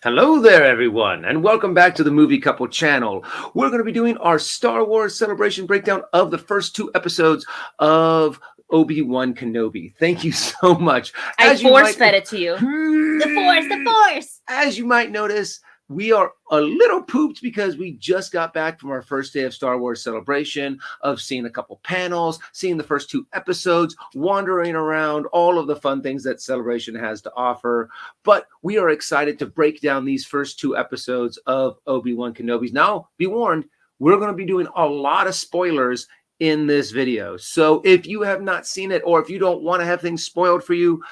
Hello there, everyone, and welcome back to the Movie Couple channel. We're going to be doing our Star Wars celebration breakdown of the first two episodes of Obi-Wan Kenobi. Thank you so much. I force-fed it to you. The Force! As you might notice, we are a little pooped because we just got back from our first day of Star Wars celebration, of seeing a couple panels, seeing the first two episodes, wandering around, all of the fun things that Celebration has to offer. But we are excited to break down these first two episodes of Obi-Wan Kenobi. Now, be warned, we're going to be doing a lot of spoilers in this video. So if you have not seen it, or if you don't want to have things spoiled for you,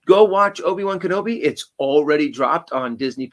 go watch Obi-Wan Kenobi. It's already dropped on Disney+.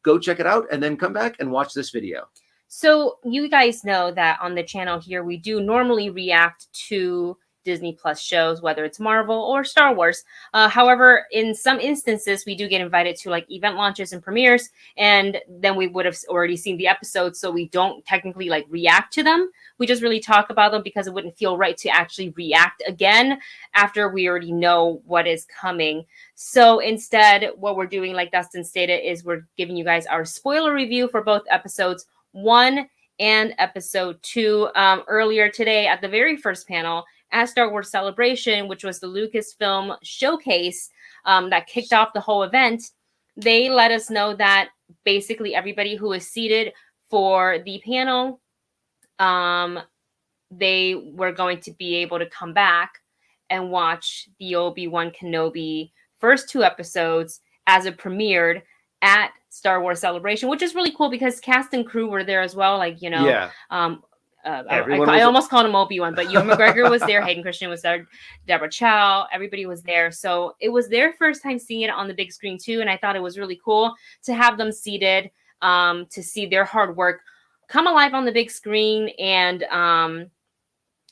Go check it out and then come back and watch this video. So you guys know that on the channel here, we do normally react to Disney Plus shows, whether it's Marvel or Star Wars. However, in some instances, we do get invited to like event launches and premieres, and then we would have already seen the episodes, so we don't technically like react to them. We just really talk about them because it wouldn't feel right to actually react again after we already know what is coming. So instead, what we're doing, like Dustin stated, is we're giving you guys our spoiler review for both episodes 1 and episode 2. Earlier today, at the very first panel, at Star Wars Celebration, which was the Lucasfilm showcase that kicked off the whole event, they let us know that basically everybody who was seated for the panel, they were going to be able to come back and watch the Obi-Wan Kenobi first two episodes as it premiered at Star Wars Celebration, which is really cool because cast and crew were there as well. Like, you know, yeah. I almost called him Obi-Wan, but Ewan McGregor was there, Hayden Christensen was there, Deborah Chow, everybody was there. So it was their first time seeing it on the big screen too, and I thought it was really cool to have them seated, to see their hard work come alive on the big screen, and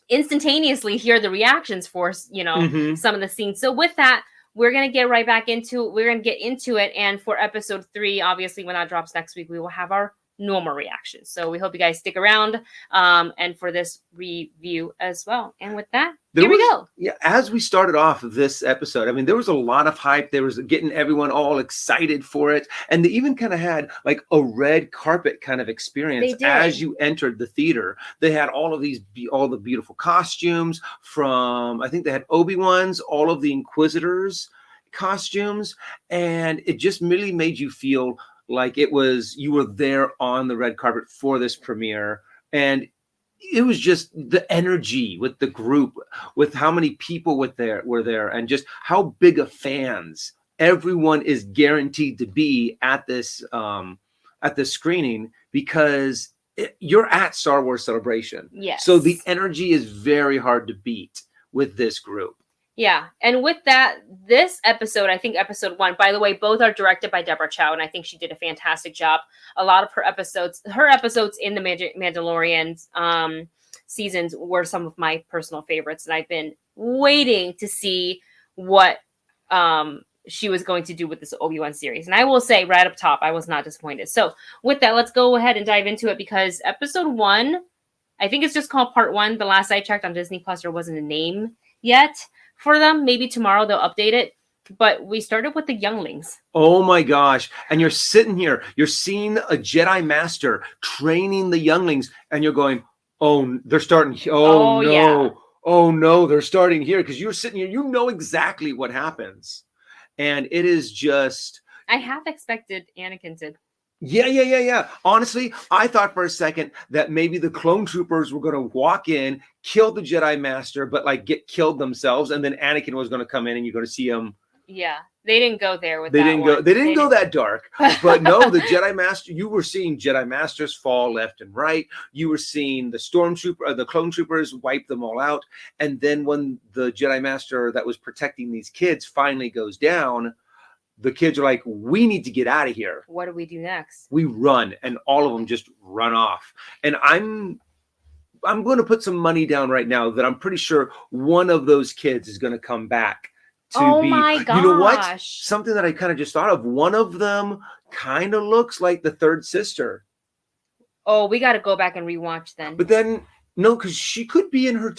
instantaneously hear the reactions for, you know, some of the scenes. So with that, we're going to get right back into it. We're going to get into it, and for episode 3, obviously when that drops next week, we will have our normal reactions. So we hope you guys stick around and for this review as well. And with that, here we go. Yeah, as we started off this episode, I mean, there was a lot of hype. There was getting everyone all excited for it. And they even kind of had like a red carpet kind of experience as you entered the theater. They had all of these, all the beautiful costumes from, I think they had Obi-Wan's, all of the Inquisitors costumes. And it just really made you feel like it was, you were there on the red carpet for this premiere. And it was just the energy with the group, with how many people were there, and just how big of fans everyone is guaranteed to be at this screening, because you're at Star Wars Celebration. Yes. So the energy is very hard to beat with this group. Yeah, and with that, this episode, I think episode 1, by the way, both are directed by Deborah Chow, and I think she did a fantastic job. A lot of her episodes in the Mandalorian seasons were some of my personal favorites, and I've been waiting to see what she was going to do with this Obi-Wan series. And I will say right up top, I was not disappointed. So with that, let's go ahead and dive into it, because episode 1, I think it's just called Part 1. The last I checked on Disney Plus, there wasn't a name yet for them. Maybe tomorrow they'll update it. But we started with the younglings. Oh my gosh. And you're sitting here, you're seeing a Jedi Master training the younglings, and you're going, oh, they're starting. Oh, no. Yeah. Oh no, they're starting here. Because you're sitting here, you know exactly what happens. And it is just, I half expected Anakin to. Yeah. Honestly, I thought for a second that maybe the clone troopers were going to walk in, kill the Jedi Master, but like get killed themselves, and then Anakin was going to come in, and you're going to see him. Yeah, they didn't go there with they that didn't one. go. They didn't go that dark. But no, the Jedi Master. You were seeing Jedi Masters fall left and right. You were seeing the stormtrooper, the clone troopers wipe them all out, and then when the Jedi Master that was protecting these kids finally goes down, the kids are like, we need to get out of here. What do we do next? We run, and all of them just run off. And I'm going to put some money down right now that I'm pretty sure one of those kids is going to come back to be. My gosh. You know what? Something that I kind of just thought of. One of them kind of looks like the third sister. Oh, we got to go back and rewatch then. But then, no, because she could be in her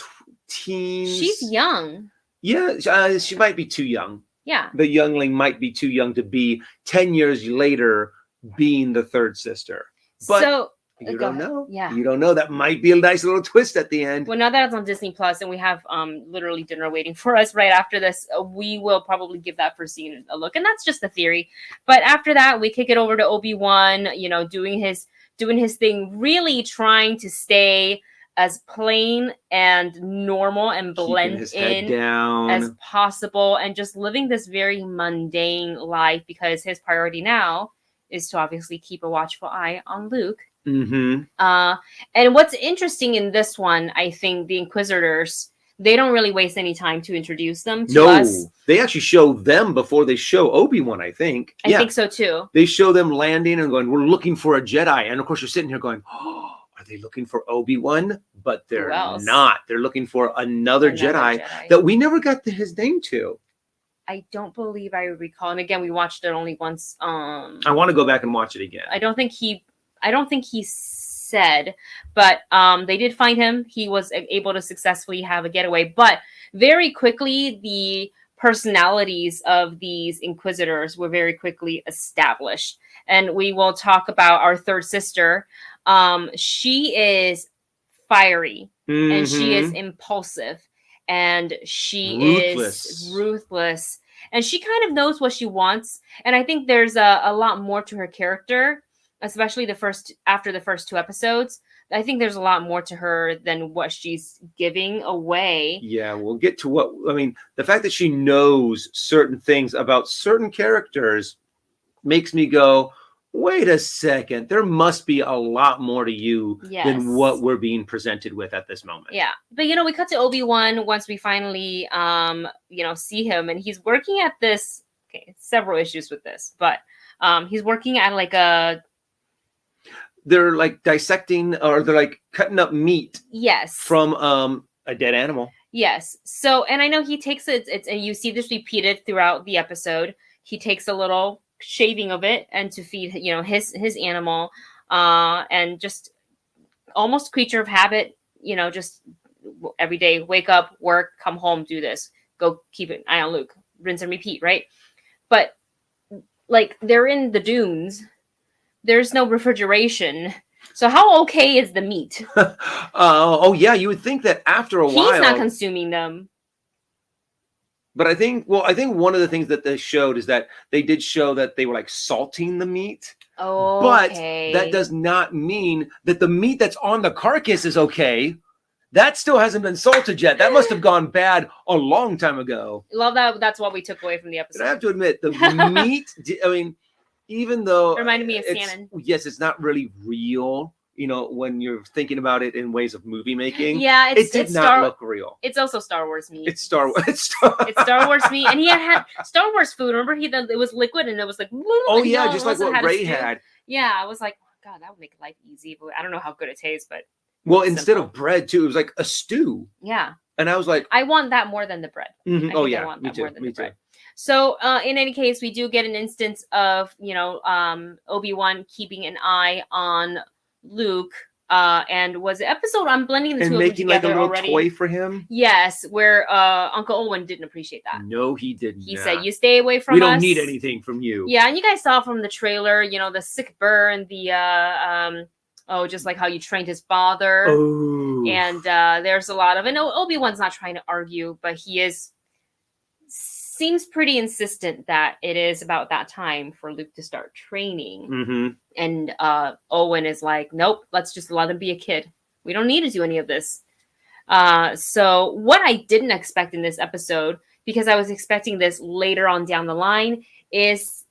teens. She's young. Yeah, she might be too young. Yeah. the youngling might be too young to be 10 years later being the third sister. But so you don't know. Yeah. You don't know. That might be a nice little twist at the end. Well, now that it's on Disney Plus and we have literally dinner waiting for us right after this, we will probably give that first scene a look. And that's just a theory. But after that, we kick it over to Obi-Wan, doing his thing, really trying to stay as plain and normal and blend in down as possible, and just living this very mundane life, because his priority now is to obviously keep a watchful eye on Luke. Mm-hmm. And what's interesting in this one, I think the Inquisitors, they don't really waste any time to introduce them to us. They actually show them before they show Obi-Wan, I think. I think so too. They show them landing and going, we're looking for a Jedi. And of course, you're sitting here going, oh, are they looking for Obi-Wan? But they're not. They're looking for another Jedi that we never got his name to. I don't believe I recall. And again, we watched it only once. I want to go back and watch it again. I don't think he said, but they did find him. He was able to successfully have a getaway. But very quickly, the personalities of these Inquisitors were very quickly established. And we will talk about our third sister. She is fiery, and she is impulsive, and she is ruthless, and she kind of knows what she wants. And I think there's a lot more to her character, especially after the first 2 episodes. I think there's a lot more to her than what she's giving away. Yeah, we'll get to the fact that she knows certain things about certain characters makes me go, wait a second, there must be a lot more to you than what we're being presented with at this moment. Yeah. But, we cut to Obi-Wan once we finally, see him, and he's working at this, several issues with this, but he's working at they're like dissecting, or they're like cutting up meat. Yes. From a dead animal. Yes. So, and I know he takes it, and you see this repeated throughout the episode. He takes a little shaving of it and to feed his animal, and just almost creature of habit, just every day, wake up, work, come home, do this, go keep an eye on Luke, rinse and repeat, right? But they're in the dunes, there's no refrigeration, so how okay is the meat? Oh yeah, you would think that after a while he's not consuming them. But I think one of the things that they showed is that they did show that they were salting the meat. Oh, but that does not mean that the meat that's on the carcass is okay. That still hasn't been salted yet. That must have gone bad a long time ago. Love that. That's what we took away from the episode. But I have to admit, the meat, even though it reminded me of salmon. Yes, it's not really real. When you're thinking about it in ways of movie making, it did not look real. It's also Star Wars meat. It's Star Wars. It's Star Wars meat, and he had Star Wars food. Remember, it was liquid, and it was like, oh yeah, just like what Ray had. Yeah, I was like, oh, God, that would make life easy. But I don't know how good it tastes, but instead of bread too, it was like a stew. Yeah, and I was like, I want that more than the bread. Mm-hmm. Oh yeah, I want that more than the bread. So, in any case, we do get an instance of Obi-Wan keeping an eye on Luke. And was the episode, I'm blending the two of them together a little already. Toy for him? Yes, where Uncle Owen didn't appreciate that. No, he didn't. He said, "You stay away from us. We don't need anything from you." Yeah, and you guys saw from the trailer, the sick burn, the just like how you trained his father. Oh. And there's a lot of, and Obi-Wan's not trying to argue, but he seems pretty insistent that it is about that time for Luke to start training. Mm-hmm. And Owen is like, nope, let's just let him be a kid. We don't need to do any of this. So what I didn't expect in this episode, because I was expecting this later on down the line, is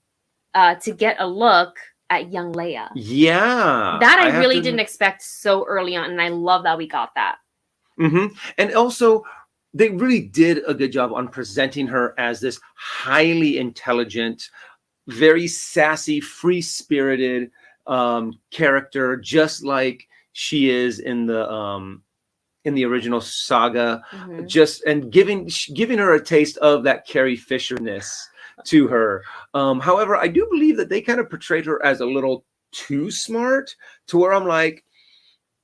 to get a look at young Leia. Yeah. That I really didn't expect so early on, and I love that we got that. Mm-hmm. And also, they really did a good job on presenting her as this highly intelligent, very sassy, free-spirited character, just like she is in the original saga. Mm-hmm. And giving her a taste of that Carrie Fisher-ness to her. However, I do believe that they kind of portrayed her as a little too smart, to where I'm like,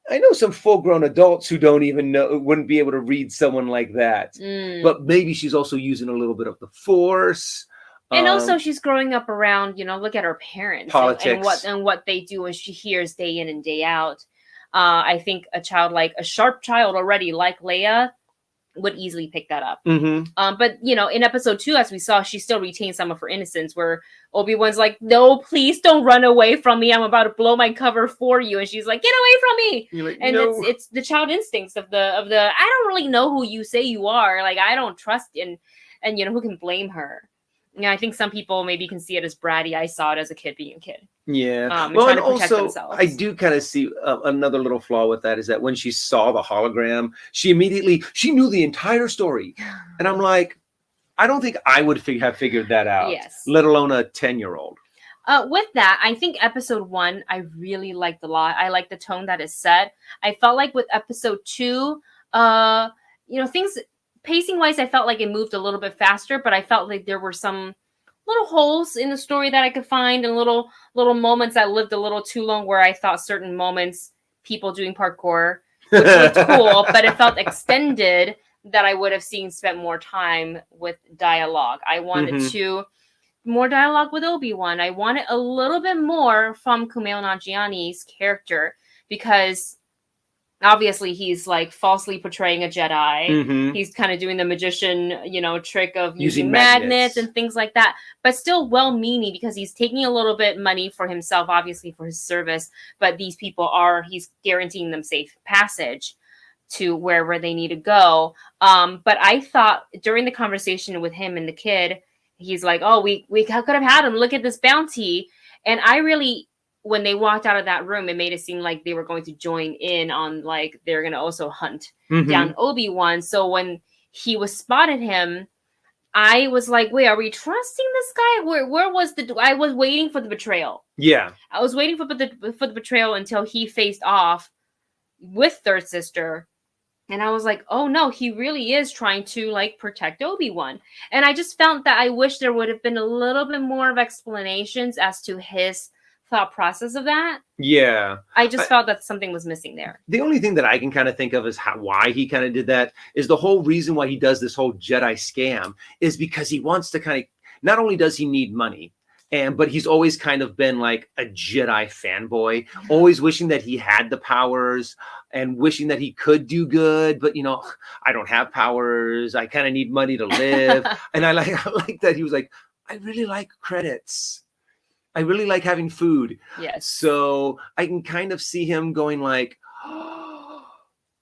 I know some full-grown adults who don't even know, wouldn't be able to read someone like that. But maybe she's also using a little bit of the Force. And also she's growing up around, look at her parents politics and what they do, and she hears day in and day out. I think a sharp child already like Leia would easily pick that up. But in episode 2, as we saw, she still retains some of her innocence, where Obi-Wan's like, no, please don't run away from me, I'm about to blow my cover for you, and she's like, get away from me. Like, and no. it's the child instincts of the I don't really know who you say you are, like I don't trust, and who can blame her? I think some people maybe can see it as bratty. I saw it as a kid being a kid. Yeah. Well, and also, I do kind of see another little flaw with that, is that when she saw the hologram, she knew the entire story. And I'm like, I don't think I would have figured that out, let alone a 10-year-old. With that, I think episode 1, I really liked a lot. I like the tone that is set. I felt like with episode 2, things... Pacing-wise, I felt like it moved a little bit faster, but I felt like there were some little holes in the story that I could find, and little moments that lived a little too long, where I thought certain moments, people doing parkour, which looked cool, but it felt extended, that I would have spent more time with dialogue. I wanted more dialogue with Obi-Wan. I wanted a little bit more from Kumail Nanjiani's character, because obviously he's like falsely portraying a Jedi. He's kind of doing the magician, trick of using magnets and things like that, but still well-meaning, because he's taking a little bit money for himself, obviously for his service, but these people he's guaranteeing them safe passage to wherever they need to go. But I thought during the conversation with him and the kid, he's like, oh, we could have had him, look at this bounty. And I really, when they walked out of that room, it made it seem like they were going to join in on, like, they're going to also hunt down Obi-Wan. So when he was spotted him, I was like, wait, are we trusting this guy? Where was I was waiting for the betrayal. Yeah. I was waiting for the betrayal until he faced off with Third Sister. And I was like, oh no, he really is trying to, like, protect Obi-Wan. And I just felt that I wish there would have been a little bit more of explanations as to his thought process of that. Yeah. I just felt that something was missing there. The only thing that I can kind of think of is why he kind of did that is the whole reason why he does this whole Jedi scam is because he wants to kind of, not only does he need money, but he's always kind of been like a Jedi fanboy, always wishing that he had the powers and wishing that he could do good. But, I don't have powers. I kind of need money to live. And I like that he was like, I really like credits. I really like having food. Yes. So I can kind of see him going like, oh,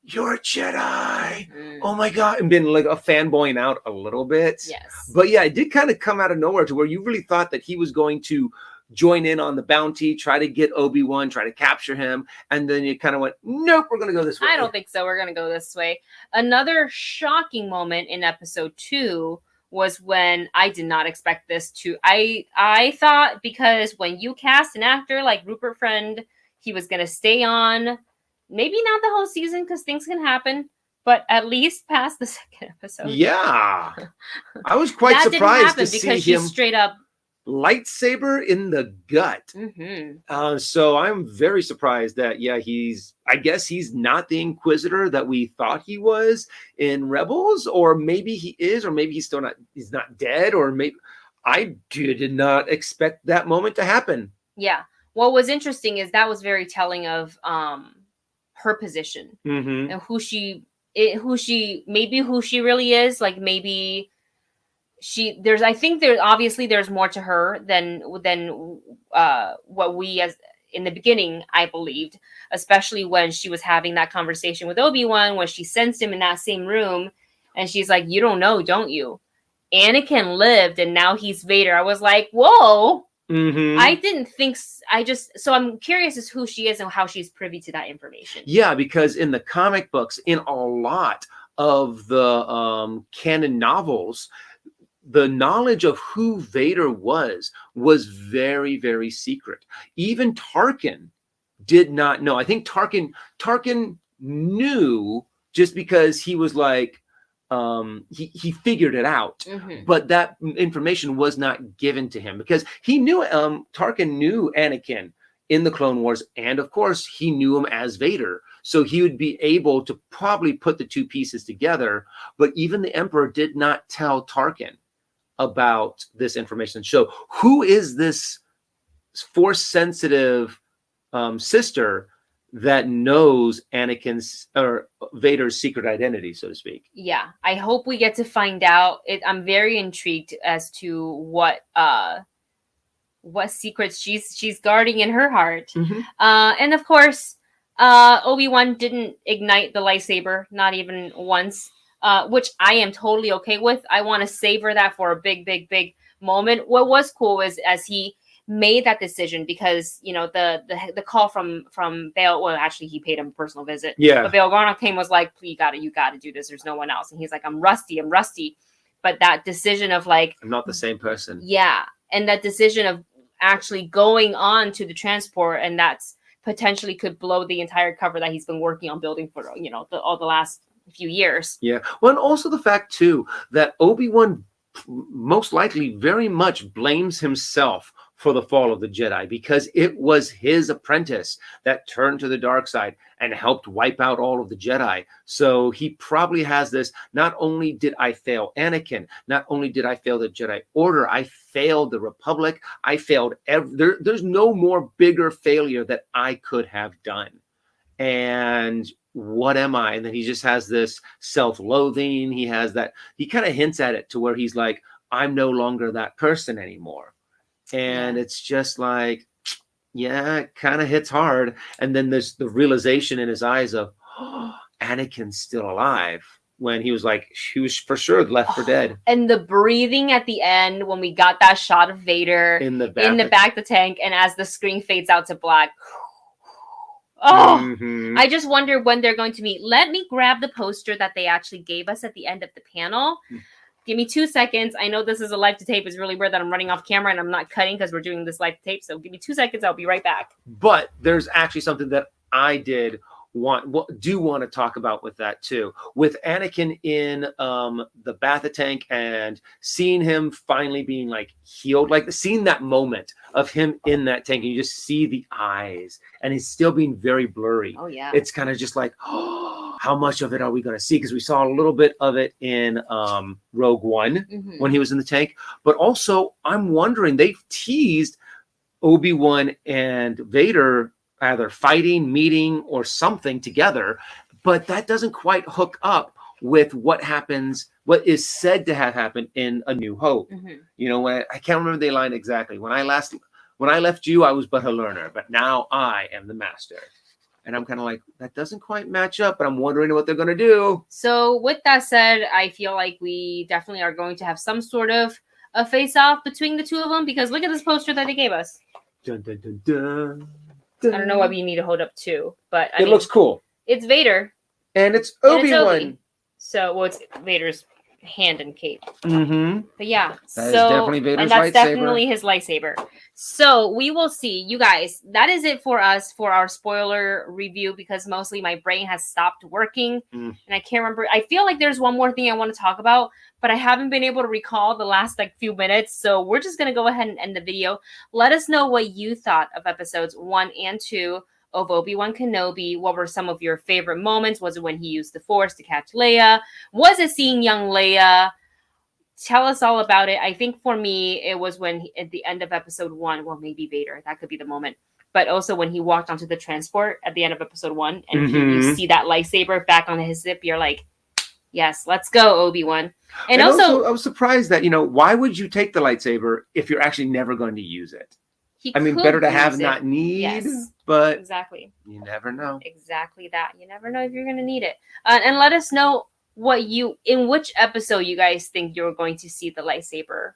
you're a Jedi. Oh my God. And been like a fanboying out a little bit. Yes. But yeah, it did kind of come out of nowhere to where you really thought that he was going to join in on the bounty, try to get Obi-Wan, try to capture him. And then you kind of went, nope, we're going to go this way. I don't think so. We're going to go this way. Another shocking moment in episode 2 was when I did not expect this to, I thought, because when you cast an actor like Rupert Friend, he was going to stay on, maybe not the whole season because things can happen, but at least past the second episode. Yeah. I was quite surprised to see him straight up lightsaber in the gut. So I'm very surprised that, I guess he's not the Inquisitor that we thought he was in Rebels, or maybe he is, or maybe he's not dead, or maybe I did not expect that moment to happen. Yeah. What was interesting is that was very telling of her position and who she really is. Like, maybe I think there's more to her than what we as in the beginning, I believed, especially when she was having that conversation with Obi-Wan, when she sensed him in that same room and she's like, you don't know, don't you? Anakin lived and now he's Vader. I was like, whoa. I didn't think, so I'm curious as who she is and how she's privy to that information. Yeah, because in the comic books, in a lot of the canon novels, the knowledge of who Vader was very, very secret. Even Tarkin did not know. I think Tarkin knew just because he was like, he figured it out, but that information was not given to him because he knew, Tarkin knew Anakin in the Clone Wars. And of course, he knew him as Vader. So he would be able to probably put the two pieces together. But even the Emperor did not tell Tarkin about this information. So who is this Force-sensitive sister that knows Anakin's or Vader's secret identity, so to speak? Yeah, I hope we get to find out. I'm very intrigued as to what secrets she's guarding in her heart. Mm-hmm. And of course, Obi-Wan didn't ignite the lightsaber, not even once, which I am totally okay with. I want to savor that for a big, big, big moment. What was cool is as he made that decision, because the call from Bail, well, actually he paid him a personal visit. Yeah. But Bail Garnock came, was like, you gotta do this. There's no one else. And he's like, I'm rusty. But that decision of like, I'm not the same person. Yeah. And that decision of actually going on to the transport, and that's potentially could blow the entire cover that he's been working on building for all the last few years. Yeah. Well, and also the fact too that Obi-Wan most likely very much blames himself for the fall of the Jedi, because it was his apprentice that turned to the dark side and helped wipe out all of the Jedi. So he probably has this, not only did I fail Anakin, not only did I fail the Jedi Order, I failed the Republic, I failed there's no more bigger failure that I could have done. And what am I? And then he just has this self-loathing. He kind of hints at it to where he's like, I'm no longer that person anymore. And it's just like, yeah, it kind of hits hard. And then there's the realization in his eyes of, oh, Anakin's still alive, when he was for sure left for dead. And the breathing at the end when we got that shot of Vader in the back of the tank, and as the screen fades out to black. Oh, I just wonder when they're going to meet. Let me grab the poster that they actually gave us at the end of the panel. Give me 2 seconds. I know this is a live to tape. It's really weird that I'm running off camera and I'm not cutting because we're doing this live to tape. So give me 2 seconds. I'll be right back. But there's actually something that I do want to talk about with that too. With Anakin in the Bacta tank and seeing him finally being like healed, like seeing that moment of him in that tank, and you just see the eyes and he's still being very blurry. Oh yeah. It's kind of just like, oh, how much of it are we going to see? Because we saw a little bit of it in Rogue One when he was in the tank. But also, I'm wondering, they've teased Obi-Wan and Vader either fighting, meeting, or something together, but that doesn't quite hook up with what is said to have happened in A New Hope. When I can't remember the line exactly. When I left you, I was but a learner, but now I am the master. And I'm kind of like, that doesn't quite match up, but I'm wondering what they're going to do. So with that said, I feel like we definitely are going to have some sort of a face-off between the two of them, because look at this poster that they gave us. Dun, dun, dun, dun. I don't know why you need to hold up two, but it looks cool. It's Vader. And it's Obi-Wan. So, it's Vader's hand and cape. Mm-hmm. But yeah, that is definitely Vader's and that's lightsaber. Definitely his lightsaber. So we will see, you guys. That is it for us for our spoiler review, because mostly my brain has stopped working and I can't remember. I feel like there's one more thing I want to talk about, but I haven't been able to recall the last few minutes. So we're just gonna go ahead and end the video. Let us know what you thought of episodes 1 and 2 of Obi-Wan Kenobi. What were some of your favorite moments? Was it when he used the Force to catch Leia? Was it seeing young Leia? Tell us all about it. I think for me, it was when at the end of episode 1, well, maybe Vader, that could be the moment. But also when he walked onto the transport at the end of episode 1 and you see that lightsaber back on his zip, you're like, yes, let's go, Obi-Wan. And also, I was surprised that, why would you take the lightsaber if you're actually never going to use it? Better to have, not need. Yes, but exactly. You never know. Exactly that. You never know if you're going to need it. And let us know in which episode you guys think you're going to see the lightsaber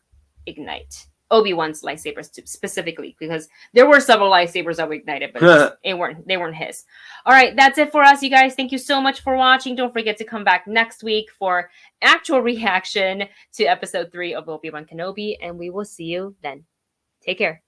ignite. Obi-Wan's lightsaber specifically, because there were several lightsabers that were ignited, but they weren't his. All right, that's it for us, you guys. Thank you so much for watching. Don't forget to come back next week for actual reaction to episode 3 of Obi-Wan Kenobi, and we will see you then. Take care.